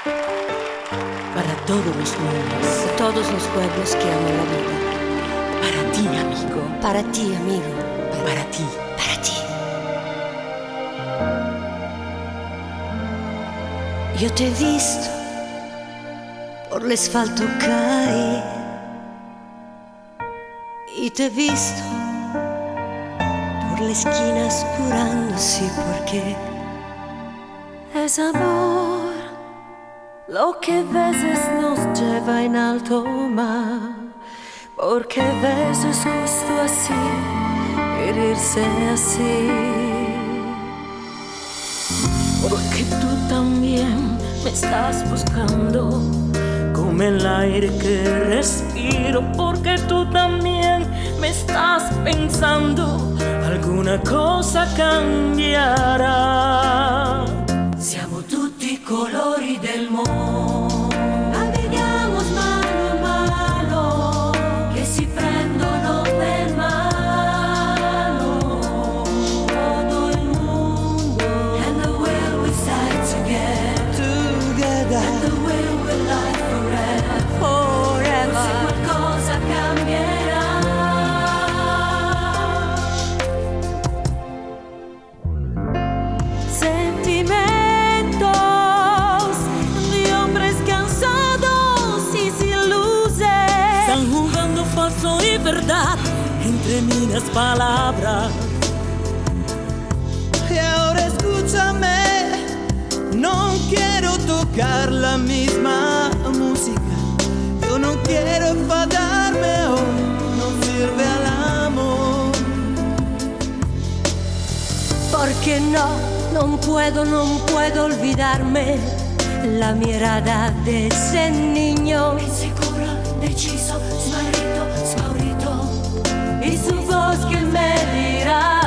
Para todos los mundos, todos los pueblos que aman la vida. para ti, amigo, Para ti, amigo. para ti. Para ti. Yo te he visto por el asfalto caer y te he visto por la esquina apurando, sí, porque es amor lo que a veces nos lleva en alto mar, porque a veces justo así, herirse así. Porque tú también me estás buscando, como el aire que respiro. Porque tú también me estás pensando, alguna cosa cambierà. Siamo tutti colori del mondo, navighiamo mano a mano, che si prendono per mano todo il mondo. And the will we start together, and the will we live forever. Se qualcosa cambierà. Sentimientos de hombres cansados y sin luces, Están jugando falso y verdad entre minas palabras. Y ahora escúchame, no quiero tocar la misma música. Yo no quiero enfadarme hoy, no sirve al amor. porque no puedo olvidarme la mirada de ese niño inseguro, deciso, smarrito, spaurito, y su voz que me dirá.